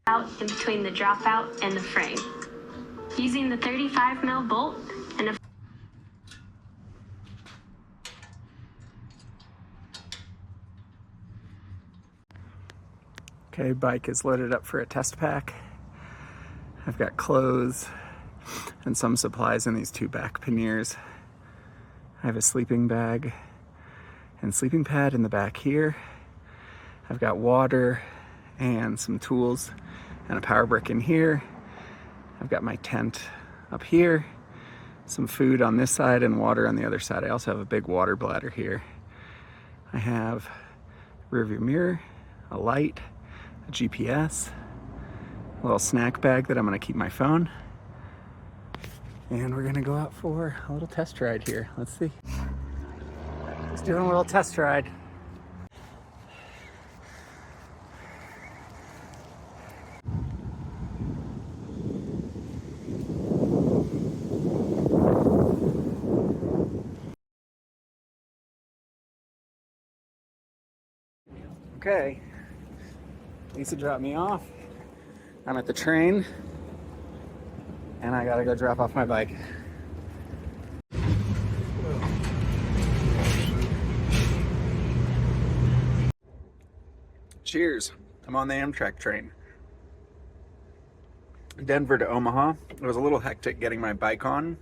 out in between the dropout and the frame. Using the 35mm bolt and a Okay, bike is loaded up for a test pack. I've got clothes and some supplies in these two back panniers. I have a sleeping bag and sleeping pad in the back here. I've got water and some tools and a power brick in here. I've got my tent up here, some food on this side and water on the other side. I also have a big water bladder here. I have a rearview mirror, a light, a GPS, a little snack bag that I'm gonna keep my phone. And we're gonna go out for a little test ride here. Let's see. Just doing a little test ride. Okay, Lisa dropped me off. I'm at the train and I gotta go drop off my bike. Cheers, I'm on the Amtrak train. Denver to Omaha. It was a little hectic getting my bike on.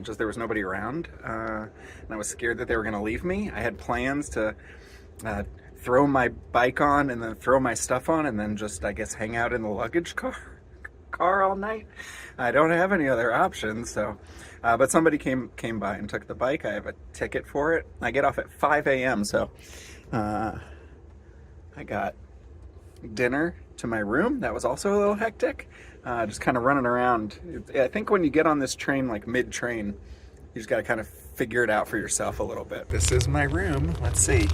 Just there was nobody around and I was scared that they were gonna leave me. I had plans to throw my bike on and then throw my stuff on and then just, I guess, hang out in the luggage car all night. I don't have any other options, so but somebody came by and took the bike. I have a ticket for it. I get off at 5 a.m. so I got dinner to my room. That was also a little hectic. Just kind of running around. I think when you get on this train, like mid-train, you just got to kind of figure it out for yourself a little bit. This is my room. Let's see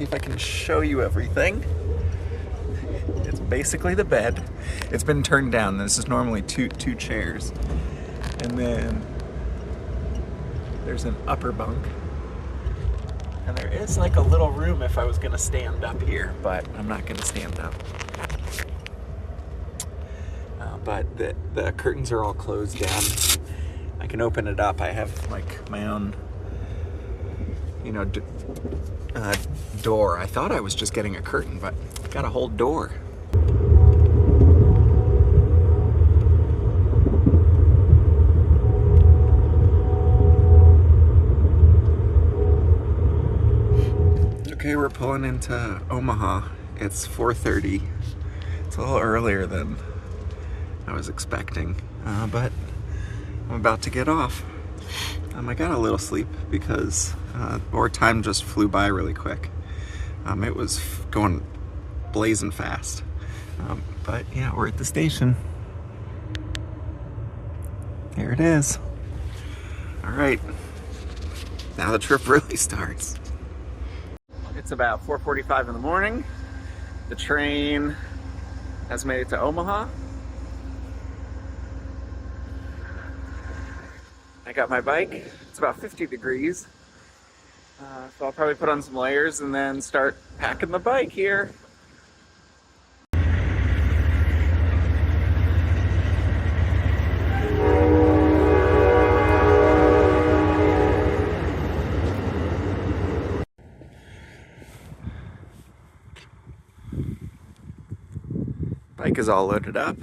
if I can show you everything. It's basically the bed. It's been turned down. This is normally two chairs. And then there's an upper bunk. And there is like a little room if I was gonna stand up here, but I'm not gonna stand up. But the curtains are all closed down. I can open it up. I have like my own, you know, door. I thought I was just getting a curtain, but I've got a whole door. Okay, we're pulling into Omaha. It's 4:30. It's a little earlier than I was expecting, but I'm about to get off. I got a little sleep because our time just flew by really quick. It was going blazing fast. But yeah, we're at the station. There it is. All right, now the trip really starts. It's about 4:45 in the morning. The train has made it to Omaha. I got my bike. It's about 50 degrees. So I'll probably put on some layers and then start packing the bike here. Bike is all loaded up.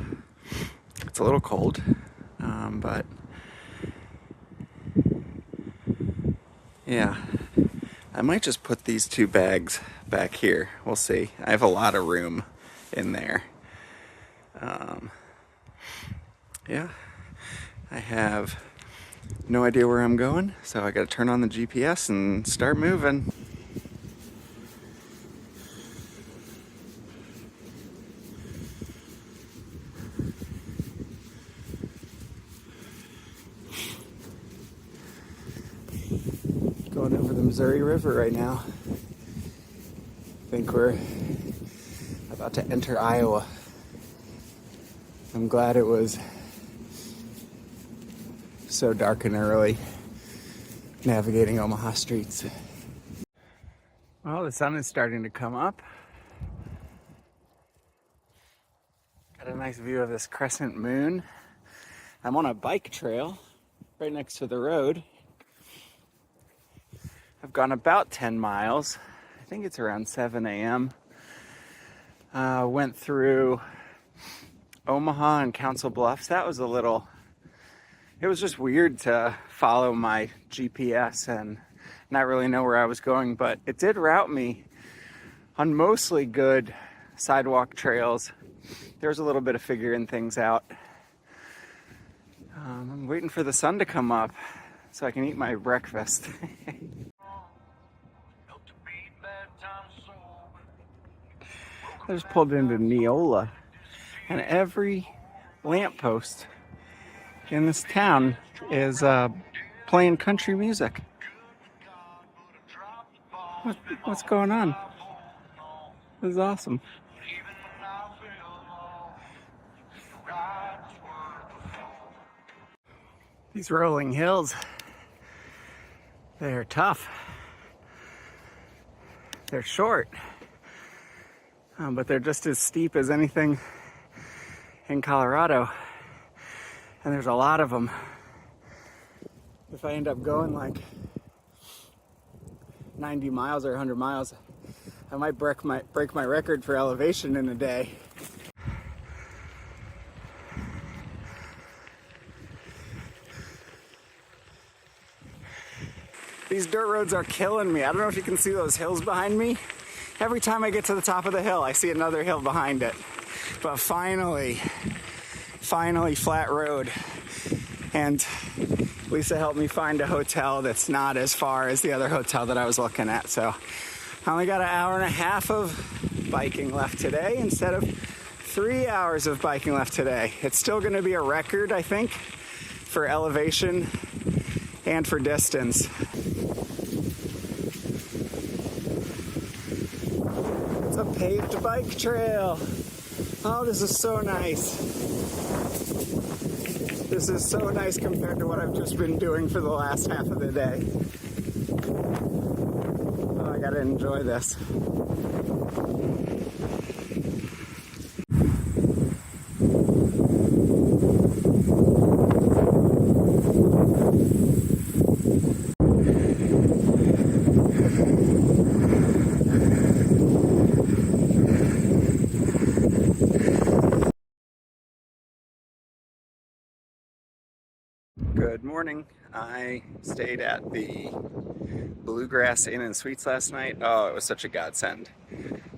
It's a little cold, but yeah, I might just put these two bags back here. We'll see. I have a lot of room in there. Yeah, I have no idea where I'm going, so I gotta turn on the GPS and start moving. Going over the Missouri River right now. I think we're about to enter Iowa. I'm glad it was so dark and early navigating Omaha streets. Well, the sun is starting to come up. Got a nice view of this crescent moon. I'm on a bike trail right next to the road. I've gone about 10 miles. I think it's around 7 a.m. Went through Omaha and Council Bluffs. That was it was just weird to follow my GPS and not really know where I was going, but it did route me on mostly good sidewalk trails. There was a little bit of figuring things out. I'm waiting for the sun to come up so I can eat my breakfast. I just pulled into Neola, and every lamppost in this town is playing country music. What's going on? This is awesome. These rolling hills, they're tough. They're short, but they're just as steep as anything in Colorado. And there's a lot of them. If I end up going like 90 miles or 100 miles, I might break my record for elevation in a day. These dirt roads are killing me. I don't know if you can see those hills behind me. Every time I get to the top of the hill, I see another hill behind it. But finally, flat road. And Lisa helped me find a hotel that's not as far as the other hotel that I was looking at. So I only got an hour and a half of biking left today instead of 3 hours of biking left today. It's still going to be a record, I think, for elevation and for distance. It's a paved bike trail. Oh, this is so nice. This is so nice compared to what I've just been doing for the last half of the day. Oh, I gotta enjoy this. Good morning. I stayed at the Bluegrass Inn and Suites last night. Oh, it was such a godsend.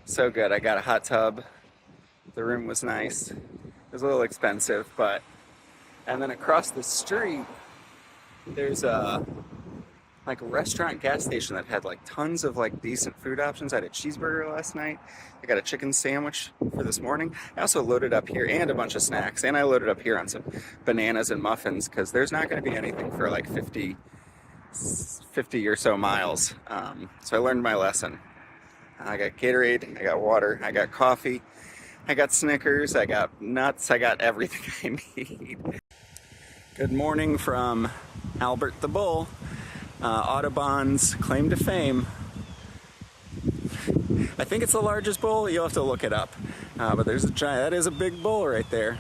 So good. I got a hot tub. The room was nice. It was a little expensive, but... And then across the street, there's a restaurant gas station that had tons of decent food options. I had a cheeseburger last night. I got a chicken sandwich for this morning. I also loaded up here and a bunch of snacks, and I loaded up here on some bananas and muffins because there's not going to be anything for 50 or so miles. So I learned my lesson. I got Gatorade, I got water, I got coffee, I got Snickers, I got nuts, I got everything I need. Good morning from Albert the Bull. Audubon's claim to fame. I think it's the largest bull. You'll have to look it up. But there's a giant. That is a big bull right there.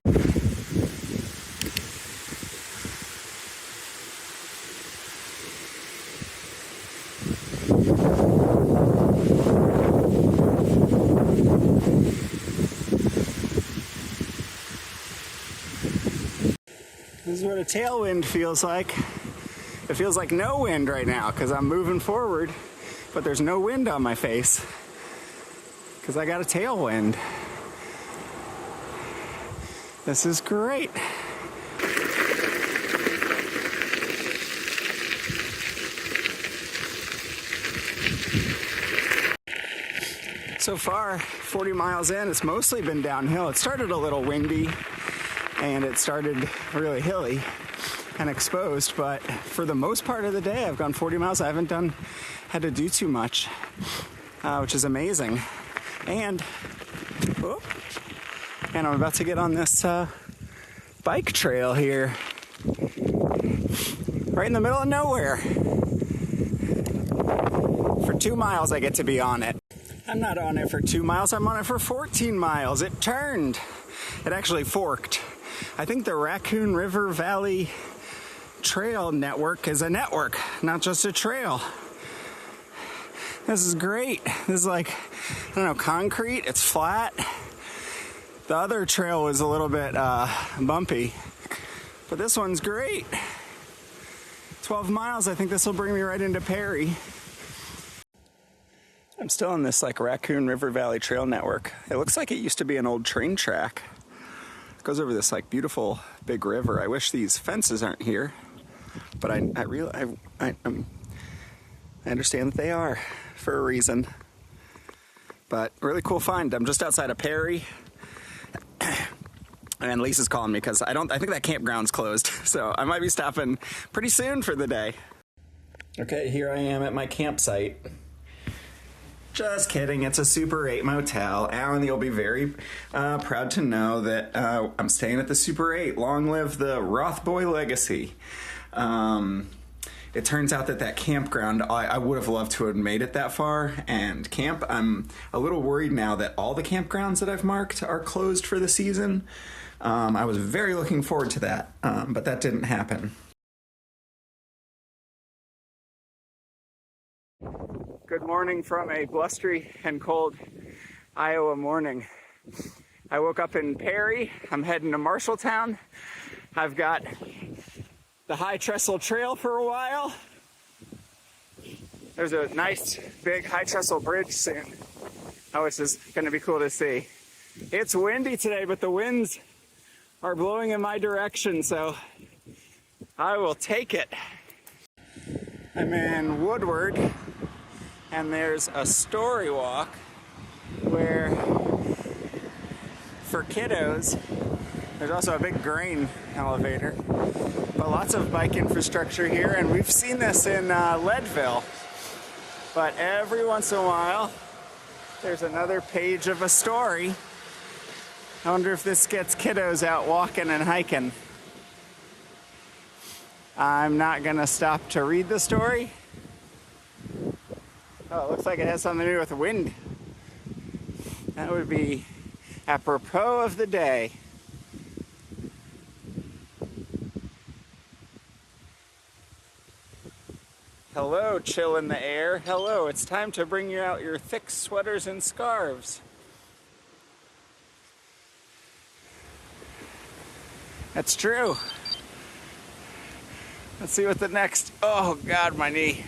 This is what a tailwind feels like. It feels like no wind right now because I'm moving forward, but there's no wind on my face because I got a tailwind. This is great. So far, 40 miles in, it's mostly been downhill. It started a little windy and it started really hilly and exposed, but for the most part of the day I've gone 40 miles. I haven't had to do too much, which is amazing. And I'm about to get on this bike trail here right in the middle of nowhere. For 2 miles I get to be on it. I'm not on it for 2 miles, I'm on it for 14 miles. It turned. It actually forked. I think the Raccoon River Valley Trail network is a network, not just a trail. This is great. This is like, I don't know, concrete, it's flat. The other trail was a little bit bumpy, but this one's great. 12 miles, I think this will bring me right into Perry. I'm still on this like Raccoon River Valley Trail network. It looks like it used to be an old train track. It goes over this like beautiful big river. I wish these fences aren't here, but I understand that they are for a reason. But really cool find. I'm just outside of Perry. And Lisa's calling me because I think that campground's closed. So I might be stopping pretty soon for the day. Okay, here I am at my campsite. Just kidding, it's a Super 8 motel. Alan, you'll be very proud to know that I'm staying at the Super 8. Long live the Rothboy legacy. It turns out that campground, I would have loved to have made it that far and camp. I'm a little worried now that all the campgrounds that I've marked are closed for the season. I was very looking forward to that, but that didn't happen. Good morning from a blustery and cold Iowa morning. I woke up in Perry. I'm heading to Marshalltown. I've got the High Trestle Trail for a while. There's a nice big High Trestle Bridge soon, which is going to be cool to see. It's windy today, but the winds are blowing in my direction, so I will take it. I'm in Woodward, and there's a story walk where, for kiddos, there's also a big grain elevator, but lots of bike infrastructure here, and we've seen this in Leadville. But every once in a while, there's another page of a story. I wonder if this gets kiddos out walking and hiking. I'm not gonna stop to read the story. Oh, it looks like it has something to do with wind. That would be apropos of the day. Hello, chill in the air. Hello, it's time to bring you out your thick sweaters and scarves. That's true. Let's see what the next... Oh, God, my knee.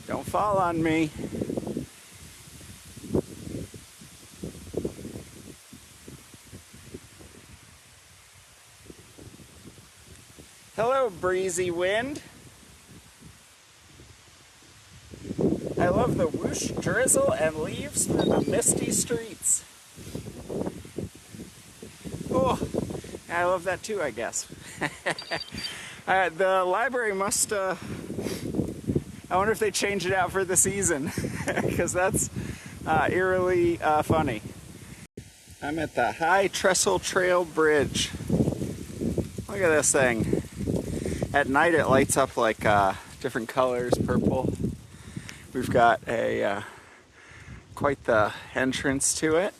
Don't fall on me. Hello, breezy wind. I love the whoosh, drizzle, and leaves through the misty streets. Oh, I love that too, I guess. The library must... I wonder if they changed it out for the season, because that's eerily funny. I'm at the High Trestle Trail Bridge. Look at this thing. At night it lights up like different colors, purple. We've got a quite the entrance to it.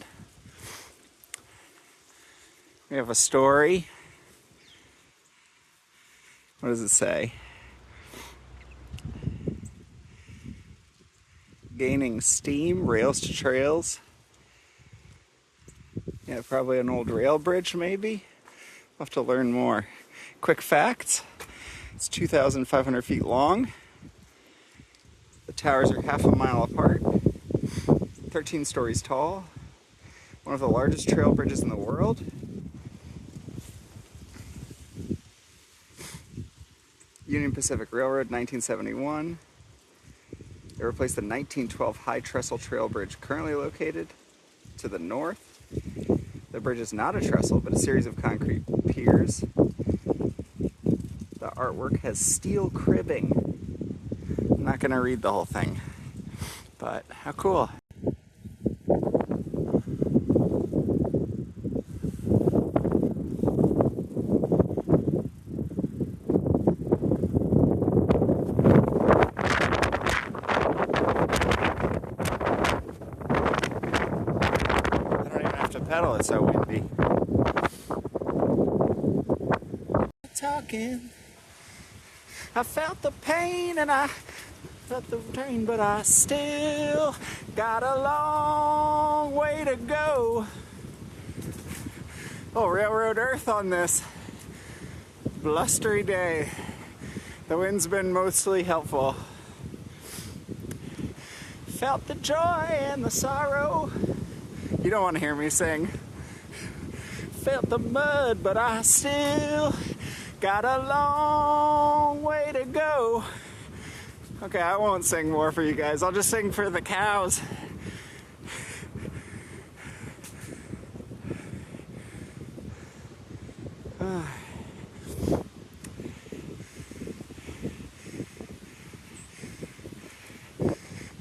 We have a story. What does it say? Gaining steam, rails to trails. Yeah, probably an old rail bridge maybe. We'll have to learn more. Quick facts. It's 2,500 feet long. The towers are half a mile apart. 13 stories tall. One of the largest trail bridges in the world. Union Pacific Railroad, 1971. It replaced the 1912 High Trestle Trail Bridge, currently located to the north. The bridge is not a trestle, but a series of concrete piers. The artwork has steel cribbing. I'm not going to read the whole thing, but how cool. pedal, it's so windy. Talking. I felt the pain and I felt the rain, but I still got a long way to go. Oh, railroad earth on this blustery day. The wind's been mostly helpful. Felt the joy and the sorrow. You don't want to hear me sing. Felt the mud, but I still got a long way to go. Okay, I won't sing more for you guys. I'll just sing for the cows.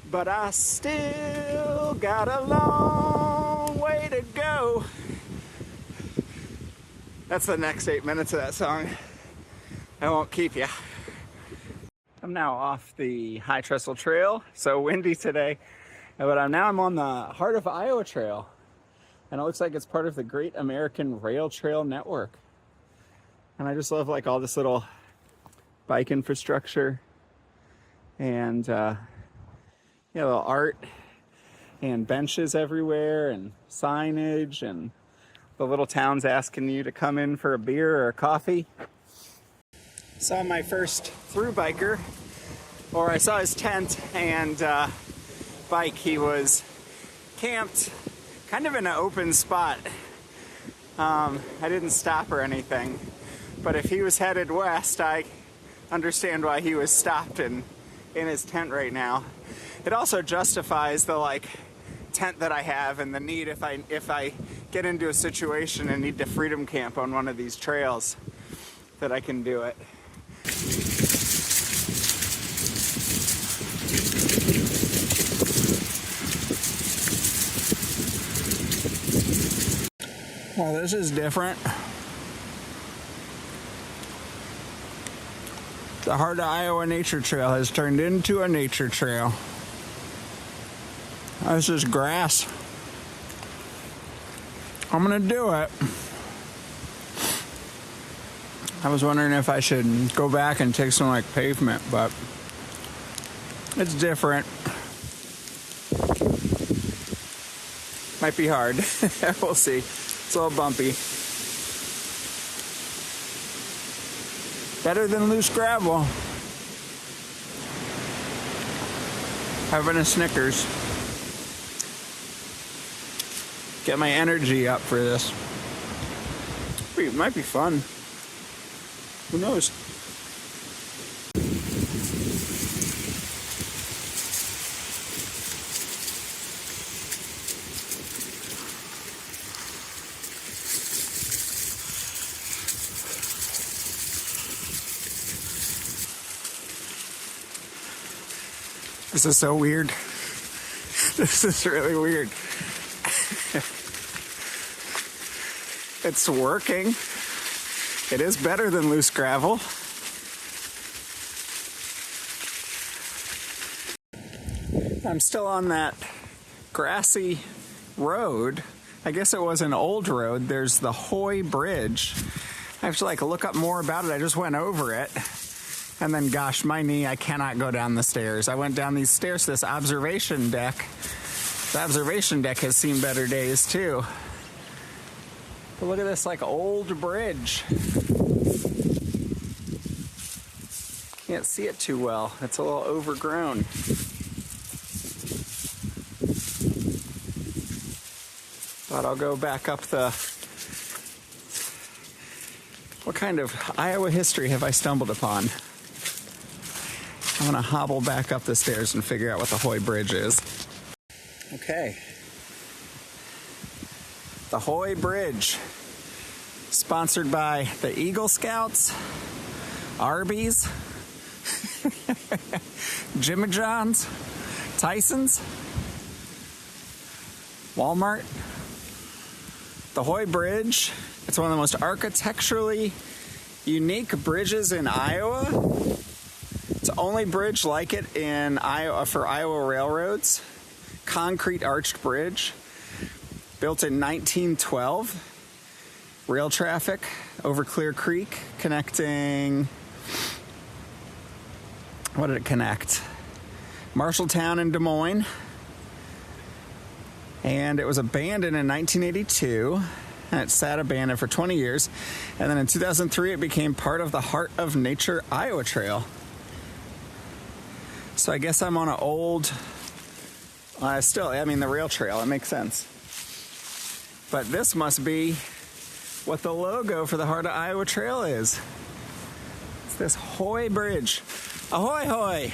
But I still got a long way to go. That's the next 8 minutes of that song. I won't keep you. I'm now off the High Trestle Trail. So windy today, but I'm on the Heart of Iowa Trail, and it looks like it's part of the Great American Rail Trail Network. And I just love like all this little bike infrastructure and little art and benches everywhere and signage and the little towns asking you to come in for a beer or a coffee. Saw my first through biker, or I saw his tent and bike. He was camped kind of in an open spot. I didn't stop or anything, but if he was headed west, I understand why he was stopped in his tent right now. It also justifies the tent that I have and the need if I get into a situation and need to freedom camp on one of these trails, that I can do it. Well, this is different. The Heart of Iowa Nature Trail has turned into a nature trail. This is grass. I'm gonna do it. I was wondering if I should go back and take some pavement, but it's different. Might be hard. We'll see. It's a little bumpy. Better than loose gravel. Having a Snickers. Get my energy up for this. It might be fun. Who knows? This is so weird. This is really weird. It's working. It is better than loose gravel. I'm still on that grassy road. I guess it was an old road. There's the Hoy Bridge. I have to look up more about it. I just went over it. And then, gosh, my knee, I cannot go down the stairs. I went down these stairs to this observation deck. The observation deck has seen better days, too. But look at this, old bridge. Can't see it too well. It's a little overgrown. But I'll go back up the... What kind of Iowa history have I stumbled upon? I'm gonna hobble back up the stairs and figure out what the Hoy Bridge is. Okay. The Hoy Bridge. Sponsored by the Eagle Scouts, Arby's, Jimmy John's, Tyson's, Walmart. The Hoy Bridge. It's one of the most architecturally unique bridges in Iowa. It's the only bridge like it in Iowa for Iowa railroads. Concrete arched bridge. Built in 1912. Rail traffic over Clear Creek, connecting... What did it connect? Marshalltown and Des Moines. And it was abandoned in 1982. And it sat abandoned for 20 years. And then in 2003, it became part of the Heart of Nature Iowa Trail. So I guess I'm on an old... the rail trail. It makes sense. But this must be what the logo for the Heart of Iowa Trail is. It's this Hoy Bridge. Ahoy, hoy!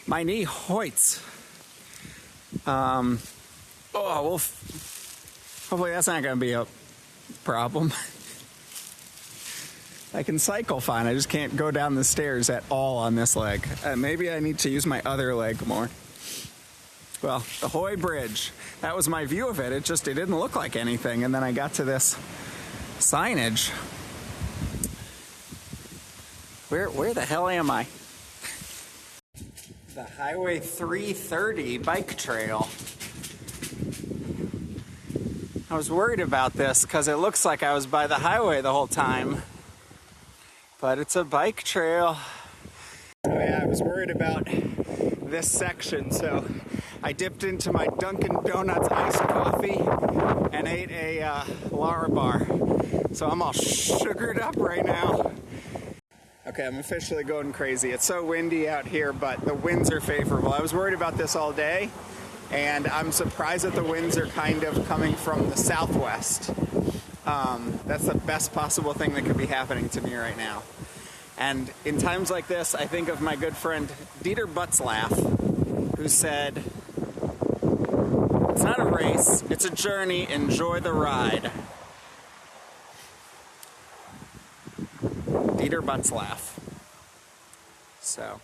My knee hoits. Hopefully that's not going to be a problem. I can cycle fine. I just can't go down the stairs at all on this leg. Maybe I need to use my other leg more. Well, the Hoy Bridge. That was my view of it. It didn't look like anything. And then I got to this signage. Where the hell am I? The Highway 330 bike trail. I was worried about this because it looks like I was by the highway the whole time. But it's a bike trail. Oh yeah, I was worried about this section, so I dipped into my Dunkin' Donuts iced coffee and ate a Larabar. So I'm all sugared up right now. Okay, I'm officially going crazy. It's so windy out here, but the winds are favorable. I was worried about this all day, and I'm surprised that the winds are kind of coming from the southwest. That's the best possible thing that could be happening to me right now. And in times like this, I think of my good friend Dieter Butzlaff, who said, "It's not a race, it's a journey, enjoy the ride." Dieter Butzlaff. So.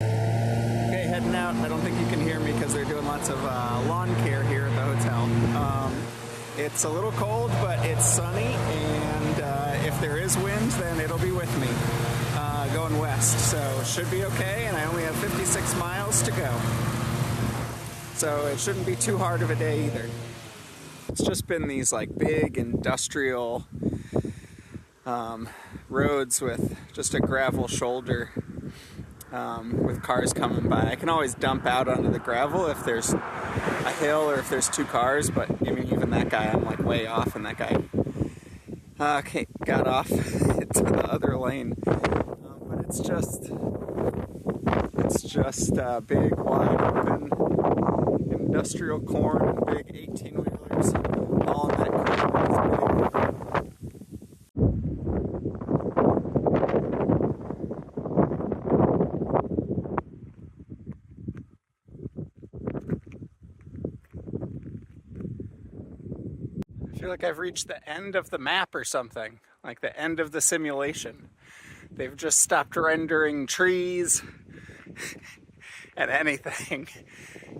Okay, heading out. I don't think you can hear me because they're doing lots of lawn care here at the hotel. It's a little cold, but it's sunny, and if there is wind, then it'll be with me going west. So should be okay, and I only have 56 miles to go. So it shouldn't be too hard of a day either. It's just been these like big industrial roads with just a gravel shoulder with cars coming by. I can always dump out onto the gravel if there's a hill or if there's two cars, but I mean, even that guy, I'm like way off, and that guy got off to the other lane. But it's just big, wide open industrial corn and big 18-wheelers all in that corner. It's big. I feel like I've reached the end of the map or something, like the end of the simulation. They've just stopped rendering trees and anything.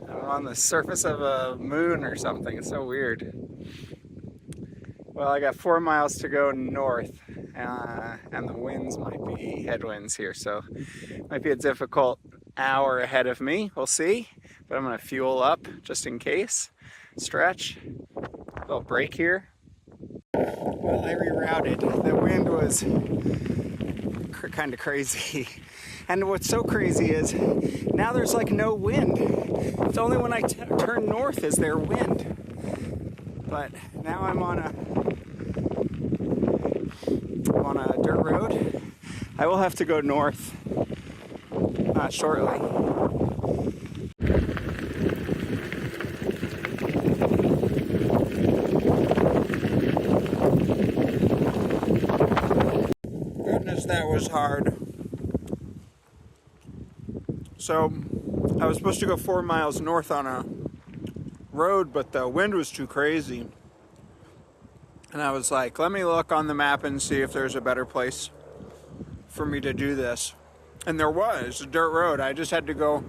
I'm on the surface of a moon or something. It's so weird. Well, I got 4 miles to go north, and the winds might be headwinds here, so it might be a difficult hour ahead of me. We'll see, but I'm going to fuel up just in case. Stretch. Little break here. Well, I rerouted. The wind was kind of crazy. And what's so crazy is now there's like no wind. It's only when I turn north is there wind. But now I'm on a dirt road. I will have to go north shortly. Goodness, that was hard. So I was supposed to go 4 miles north on a road, but the wind was too crazy. And I was like, let me look on the map and see if there's a better place for me to do this. And there was a dirt road. I just had to go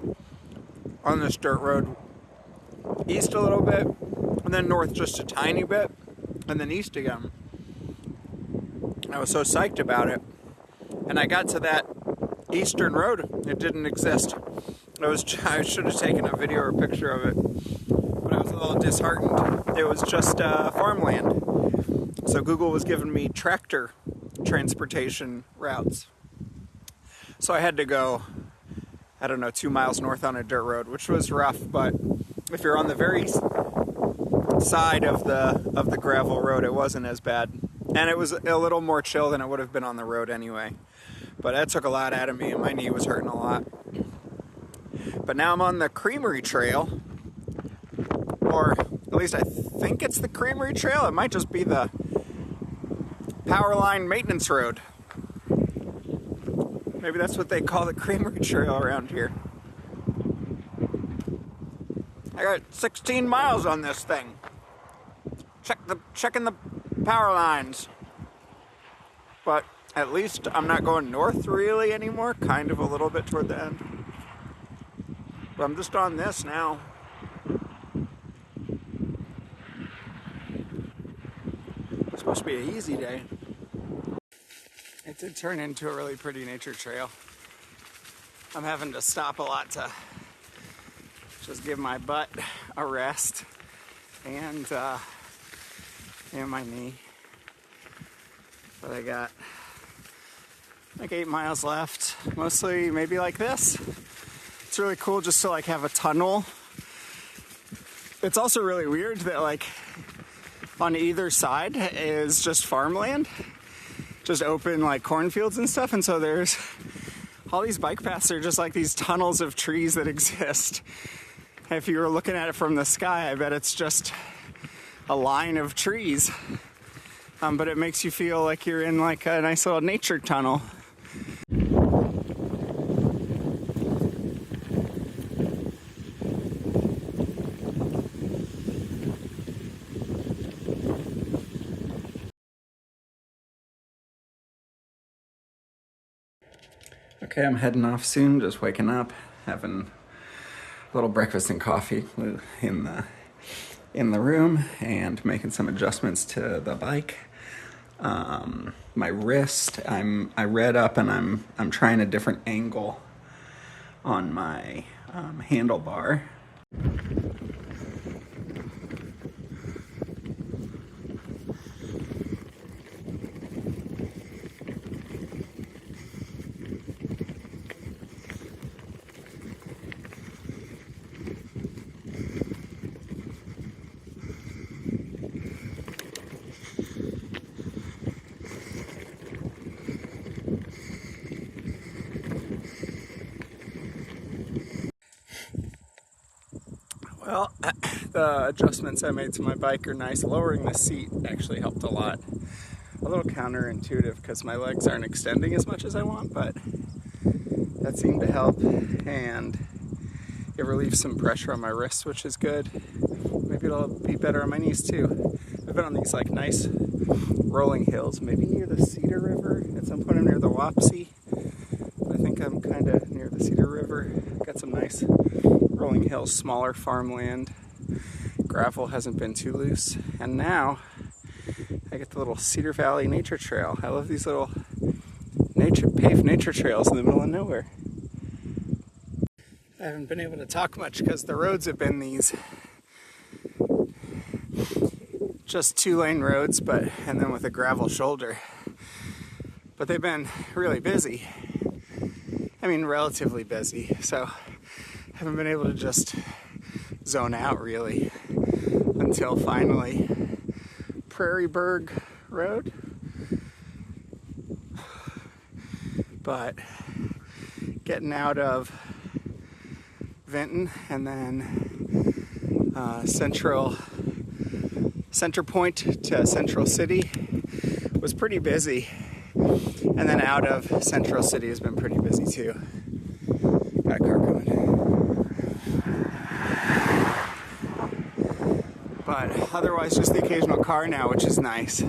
on this dirt road east a little bit, and then north just a tiny bit, and then east again. I was so psyched about it. And I got to that eastern road. It didn't exist. I should have taken a video or a picture of it, but I was a little disheartened. It was just farmland. So Google was giving me tractor transportation routes. So I had to go, I don't know, 2 miles north on a dirt road, which was rough, but if you're on the very side of the gravel road, it wasn't as bad. And it was a little more chill than it would have been on the road anyway. But that took a lot out of me, and my knee was hurting a lot. But now I'm on the Creamery Trail, or at least I think it's the Creamery Trail. It might just be the Power Line Maintenance Road. Maybe that's what they call the Creamery Trail around here. I got 16 miles on this thing. Checking the power lines. But at least I'm not going north really anymore. Kind of a little bit toward the end. But I'm just on this now. It's supposed to be an easy day. It did turn into a really pretty nature trail. I'm having to stop a lot to just give my butt a rest and my knee. But I got like 8 miles left, mostly maybe like this. It's really cool just to like have a tunnel. It's also really weird that like on either side is just farmland, just open like cornfields and stuff, and so there's all these bike paths are just like these tunnels of trees that exist. If you were looking at it from the sky, I bet it's just a line of trees. But it makes you feel like you're in like a nice little nature tunnel. Okay, I'm heading off soon, just waking up, having a little breakfast and coffee in the room, and making some adjustments to the bike. My wrist, I read up and I'm trying a different angle on my handlebar. Well, the adjustments I made to my bike are nice. Lowering the seat actually helped a lot. A little counterintuitive because my legs aren't extending as much as I want, but that seemed to help, and it relieves some pressure on my wrists, which is good. Maybe it'll be better on my knees too. I've been on these like nice rolling hills, maybe near the Cedar River. At some point I'm near the Wapsie. I think I'm kind of near the Cedar River. Got some nice rolling hills, smaller farmland. Gravel hasn't been too loose. And now I get the little Cedar Valley Nature Trail. I love these little paved nature trails in the middle of nowhere. I haven't been able to talk much because the roads have been these just 2-lane roads, and then with a gravel shoulder. But they've been really busy. I mean, relatively busy. So I haven't been able to just zone out really until finally Prairieburg Road. But getting out of Vinton and then Center Point to Central City was pretty busy, and then out of Central City has been pretty busy too. Got a car coming. But otherwise just the occasional car now, which is nice.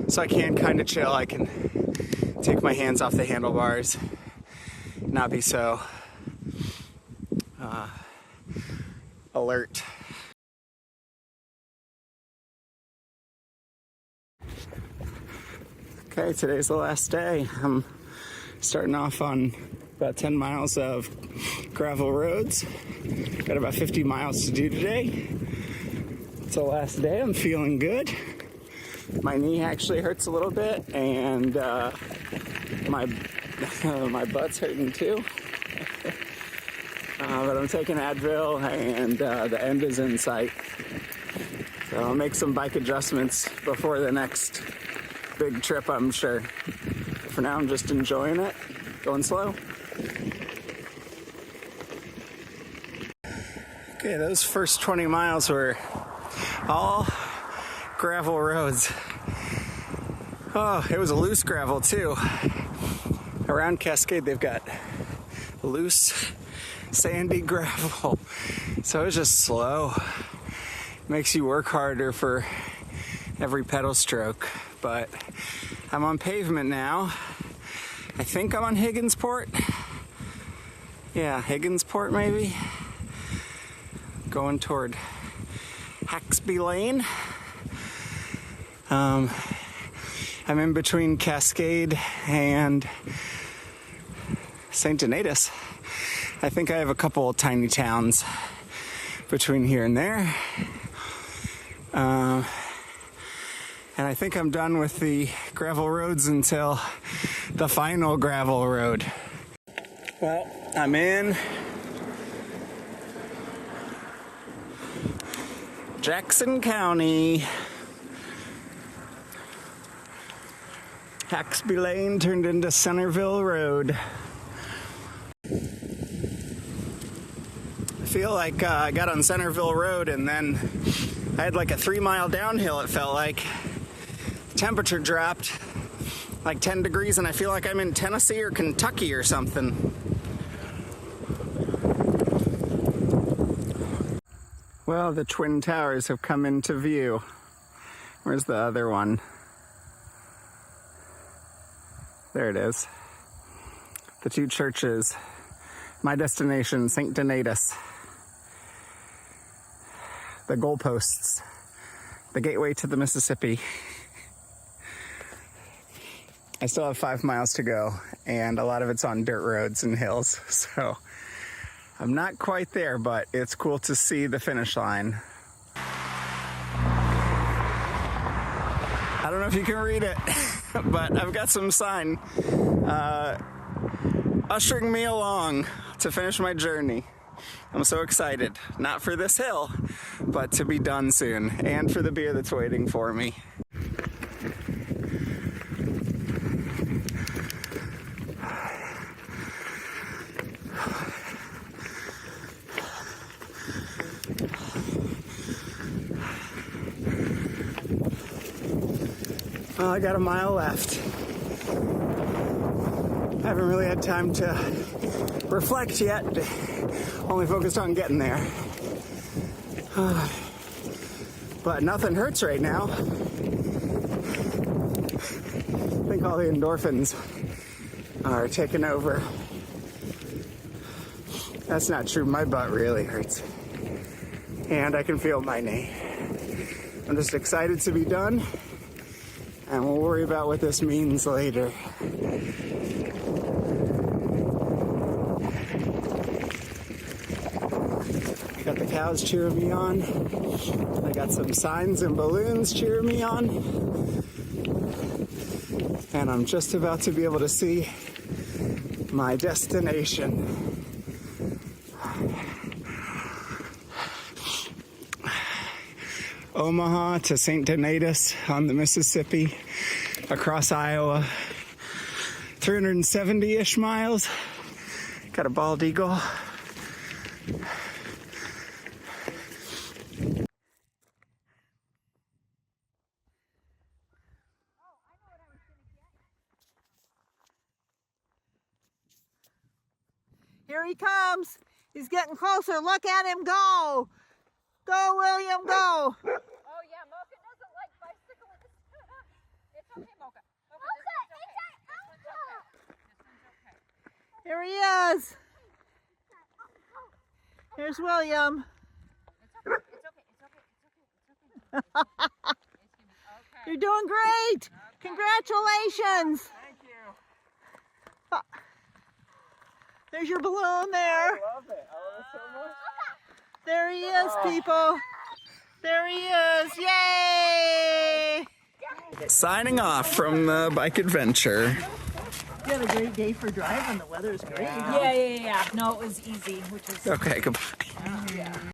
So I can kind of chill. I can take my hands off the handlebars, not be so alert. Okay, today's the last day. I'm Starting off on about 10 miles of gravel roads. Got about 50 miles to do today. It's the last day. I'm feeling good. My knee actually hurts a little bit, and my butt's hurting too. But I'm taking Advil, and the end is in sight. So I'll make some bike adjustments before the next big trip, I'm sure. For now, I'm just enjoying it, going slow. Okay, those first 20 miles were all gravel roads. Oh, it was a loose gravel too. Around Cascade, they've got loose, sandy gravel. So it was just slow. Makes you work harder for every pedal stroke. But I'm on pavement now. I think I'm on Higginsport. Yeah, Higginsport maybe. Going toward Haxby Lane. I'm in between Cascade and St. Donatus. I think I have a couple tiny towns between here and there. And I think I'm done with the gravel roads until the final gravel road. Well, I'm in Jackson County. Haxby Lane turned into Centerville Road. I feel like I got on Centerville Road and then I had like a 3-mile downhill, it felt like. The temperature dropped like 10 degrees and I feel like I'm in Tennessee or Kentucky or something. Well, the Twin Towers have come into view. Where's the other one? There it is. The two churches. My destination, St. Donatus. The goalposts. The gateway to the Mississippi. I still have 5 miles to go, and a lot of it's on dirt roads and hills, so I'm not quite there, but it's cool to see the finish line. I don't know if you can read it, but I've got some sign ushering me along to finish my journey. I'm so excited, not for this hill, but to be done soon, and for the beer that's waiting for me. Well, I got a mile left. I haven't really had time to reflect yet. Only focused on getting there. But nothing hurts right now. I think all the endorphins are taking over. That's not true. My butt really hurts. And I can feel my knee. I'm just excited to be done. And we'll worry about what this means later. Got the cows cheering me on. I got some signs and balloons cheering me on. And I'm just about to be able to see my destination. Omaha to St. Donatus on the Mississippi, across Iowa. 370-ish miles. Got a bald eagle. Here he comes. He's getting closer. Look at him go. Go, William, go. Oh, yeah, Mocha doesn't like bicyclists. It's okay, Mocha. Mocha, this one's okay. This one's okay. Here he is. Here's William. It's okay. It's gonna be okay. You're doing great. Okay. Congratulations. Thank you. There's your balloon there. I love it. I love it so much. There he is, people. There he is. Yay! Signing off from the bike adventure. You had a great day for driving. The weather's great. Yeah. No, it was easy, which was Okay, goodbye.